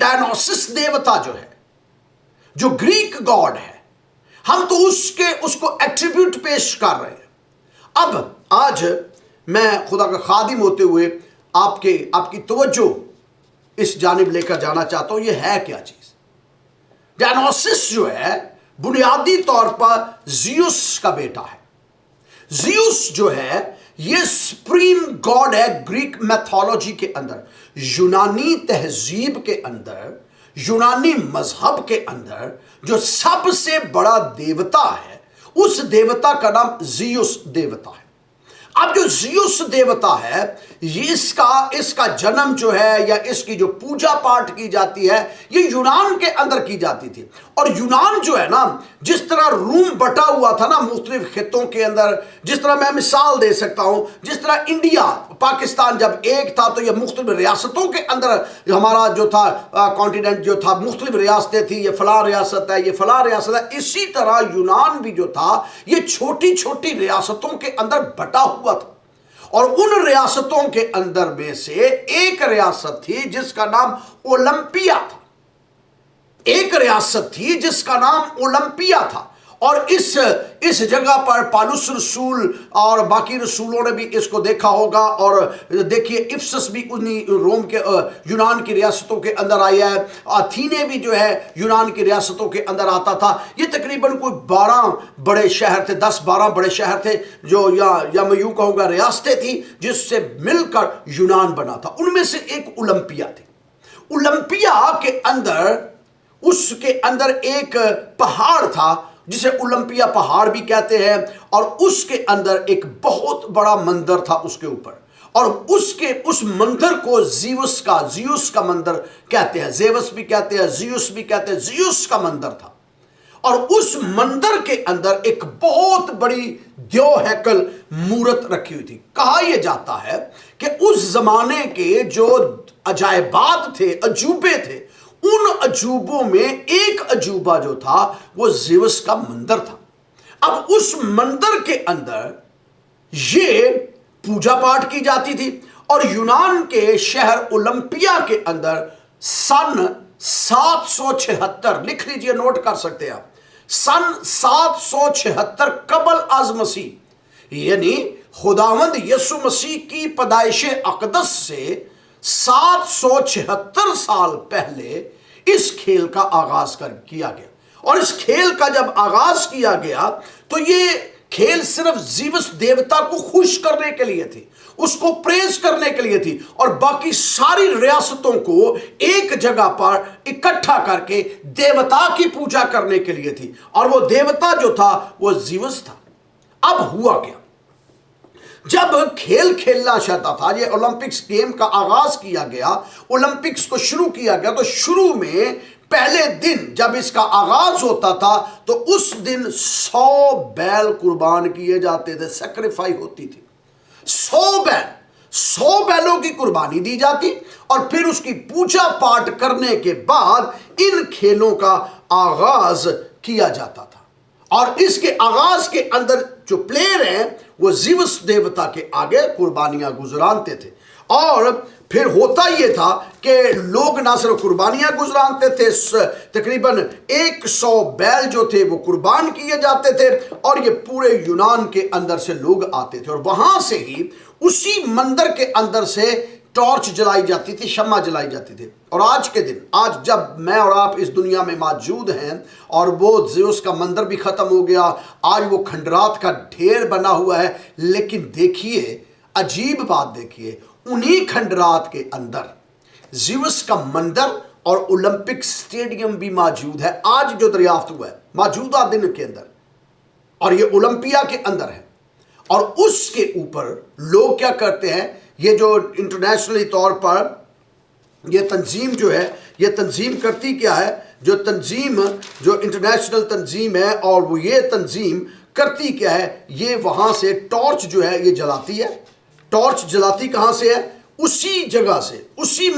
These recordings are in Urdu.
ڈائنوسس دیوتا جو ہے، جو گریک گاڈ ہے، ہم تو اس کو ایٹریبیوٹ پیش کر رہے ہیں۔ اب آج میں خدا کا خادم ہوتے ہوئے آپ کی توجہ اس جانب لے کر جانا چاہتا ہوں۔ یہ ہے کیا چیز؟ ڈائنوسس جو ہے بنیادی طور پر زیوس کا بیٹا ہے۔ زیوس جو ہے یہ سپریم گاڈ ہے گریک میتھولوجی کے اندر، یونانی تہذیب کے اندر، یونانی مذہب کے اندر جو سب سے بڑا دیوتا ہے، اس دیوتا کا نام زیوس دیوتا ہے۔ اب جو زیوس دیوتا ہے، اس کا جنم جو ہے یا اس کی جو پوجا پاٹ کی جاتی ہے یہ یونان کے اندر کی جاتی تھی۔ اور یونان جو ہے نا، جس طرح روم بٹا ہوا تھا نا مختلف خطوں کے اندر، جس طرح میں مثال دے سکتا ہوں، جس طرح انڈیا پاکستان جب ایک تھا تو یہ مختلف ریاستوں کے اندر ہمارا جو تھا کانٹیننٹ جو تھا، مختلف ریاستیں تھیں، یہ فلاں ریاست ہے، یہ فلاں ریاست ہے۔ اسی طرح یونان بھی جو تھا یہ چھوٹی چھوٹی ریاستوں کے اندر بٹا ہوا تھا، اور ان ریاستوں کے اندر میں سے ایک ریاست تھی جس کا نام اولمپیا تھا۔ ایک ریاست تھی جس کا نام اولمپیا تھا، اور اس جگہ پر پالوس رسول اور باقی رسولوں نے بھی اس کو دیکھا ہوگا۔ اور دیکھیے افسس بھی انہی روم کے یونان کی ریاستوں کے اندر آیا ہے، اتھینے بھی جو ہے یونان کی ریاستوں کے اندر آتا تھا۔ یہ تقریباً کوئی 12 بڑے شہر تھے، 10-12 بڑے شہر تھے جو یا میں یوں کہوں گا ریاستیں تھیں جس سے مل کر یونان بنا تھا۔ ان میں سے ایک اولمپیا تھی۔ اولمپیا کے اندر ایک پہاڑ تھا جسے اولمپیا پہاڑ بھی کہتے ہیں، اور اس کے اندر ایک بہت بڑا مندر تھا اس کے اوپر، اور اس مندر کو زیوس کا مندر کہتے ہیں۔ زیوس بھی کہتے ہیں، زیوس بھی کہتے ہیں، زیوس کا مندر تھا۔ اور اس مندر کے اندر ایک بہت بڑی دیو ہیکل مورت رکھی ہوئی تھی۔ کہا یہ جاتا ہے کہ اس زمانے کے جو عجائبات تھے، عجوبے تھے، ان عجوبوں میں ایک عجوبہ جو تھا وہ زیوس کا مندر تھا۔ اب اس مندر کے اندر یہ پوجا پاٹ کی جاتی تھی، اور یونان کے شہر اولمپیا کے اندر سن 776 لکھ لیجئے، نوٹ کر سکتے ہیں آپ، سن 776 قبل از مسیح، یعنی خداوند یسوع مسیح کی پیدائش اقدس سے 776 سال پہلے اس کھیل کا آغاز کیا گیا۔ اور اس کھیل کا جب آغاز کیا گیا تو یہ کھیل صرف زیوس دیوتا کو خوش کرنے کے لیے تھی، اس کو پریز کرنے کے لیے تھی، اور باقی ساری ریاستوں کو ایک جگہ پر اکٹھا کر کے دیوتا کی پوجا کرنے کے لیے تھی، اور وہ دیوتا جو تھا وہ زیوس تھا۔ اب ہوا کیا؟ جب کھیل کھیلنا چاہتا تھا، یہ اولمپکس گیم کا آغاز کیا گیا، اولمپکس کو شروع کیا گیا، تو شروع میں پہلے دن جب اس کا آغاز ہوتا تھا تو اس دن 100 بیل قربان کیے جاتے تھے، سیکریفائی ہوتی تھی۔ 100 بیلوں کی قربانی دی جاتی، اور پھر اس کی پوجا پاٹ کرنے کے بعد ان کھیلوں کا آغاز کیا جاتا تھا۔ اور اس کے آغاز کے اندر جو پلیئر ہیں وہ زیوس دیوتا کے آگے قربانیاں گزرانتے تھے، اور پھر ہوتا یہ تھا کہ لوگ نہ صرف قربانیاں گزرانتے تھے، تقریباً 100 بیل جو تھے وہ قربان کیے جاتے تھے، اور یہ پورے یونان کے اندر سے لوگ آتے تھے، اور وہاں سے ہی اسی مندر کے اندر سے ٹارچ جلائی جاتی تھی، شمع جلائی جاتی تھی۔ اور آج کے دن، آج جب میں اور آپ اس دنیا میں موجود ہیں، اور وہ زیوس کا مندر بھی ختم ہو گیا، آج وہ کھنڈرات کا ڈھیر بنا ہوا ہے، لیکن دیکھیے عجیب بات، دیکھیے انہی کھنڈرات کے اندر زیوس کا مندر اور اولمپک سٹیڈیم بھی موجود ہے، آج جو دریافت ہوا ہے موجودہ دن کے اندر، اور یہ اولمپیا کے اندر ہے۔ اور اس کے اوپر لوگ کیا کرتے ہیں، یہ جو انٹرنیشنلی طور پر یہ تنظیم جو ہے، یہ تنظیم کرتی کیا ہے، جو انٹرنیشنل تنظیم ہے، اور وہ یہ تنظیم کرتی کیا ہے، یہ وہاں سے ٹارچ جو ہے یہ جلاتی ہے۔ ٹارچ جلاتی کہاں سے ہے؟ اسی جگہ سے، اسی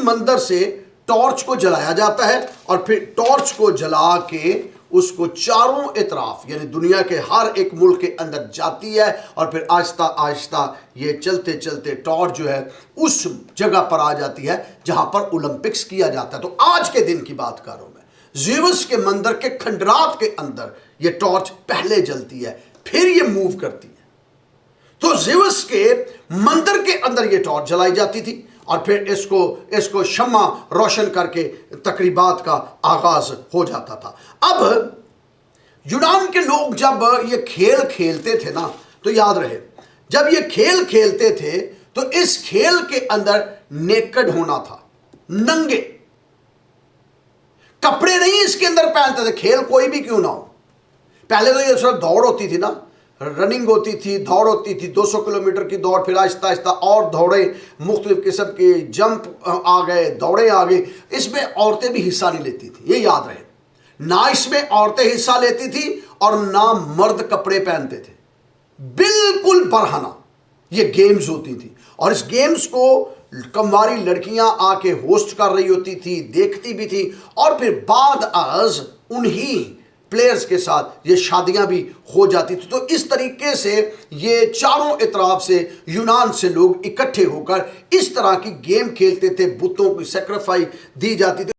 مندر سے ٹارچ کو جلایا جاتا ہے، اور پھر ٹارچ کو جلا کے اس کو چاروں اطراف یعنی دنیا کے ہر ایک ملک کے اندر جاتی ہے اور پھر آہستہ آہستہ یہ چلتے چلتے ٹارچ جو ہے اس جگہ پر آ جاتی ہے جہاں پر اولمپکس کیا جاتا ہے۔ تو آج کے دن کی بات کر رہا ہوں میں، زیوس کے مندر کے کھنڈرات کے اندر یہ ٹارچ پہلے جلتی ہے پھر یہ موو کرتی ہے۔ تو زیوس کے مندر کے اندر یہ ٹارچ جلائی جاتی تھی اور پھر اس کو شمع روشن کر کے تقریبات کا آغاز ہو جاتا تھا۔ اب یونان کے لوگ جب یہ کھیل کھیلتے تھے نا تو یاد رہے، جب یہ کھیل کھیلتے تھے تو اس کھیل کے اندر نیکڈ ہونا تھا، ننگے کپڑے نہیں اس کے اندر پہنتے تھے، کھیل کوئی بھی کیوں نہ ہو۔ پہلے تو یہ صرف دوڑ ہوتی تھی نا، رننگ ہوتی تھی، دوڑ ہوتی تھی، 200 کلومیٹر کی دوڑ، پھر آہستہ آہستہ اور دوڑیں، مختلف قسم کے جمپ آ گئے، دوڑیں آ گئی۔ اس میں عورتیں بھی حصہ نہیں لیتی تھی، یہ یاد رہے، نہ اس میں عورتیں حصہ لیتی تھی اور نہ مرد کپڑے پہنتے تھے، بالکل برہنہ یہ گیمز ہوتی تھی۔ اور اس گیمز کو کمواری لڑکیاں آ کے ہوسٹ کر رہی ہوتی تھی، دیکھتی بھی تھی، اور پھر بعد از انہی پلیئرز کے ساتھ یہ شادیاں بھی ہو جاتی تھی۔ تو اس طریقے سے یہ چاروں اطراف سے یونان سے لوگ اکٹھے ہو کر اس طرح کی گیم کھیلتے تھے، بتوں کی سیکریفائی دی جاتی تھی۔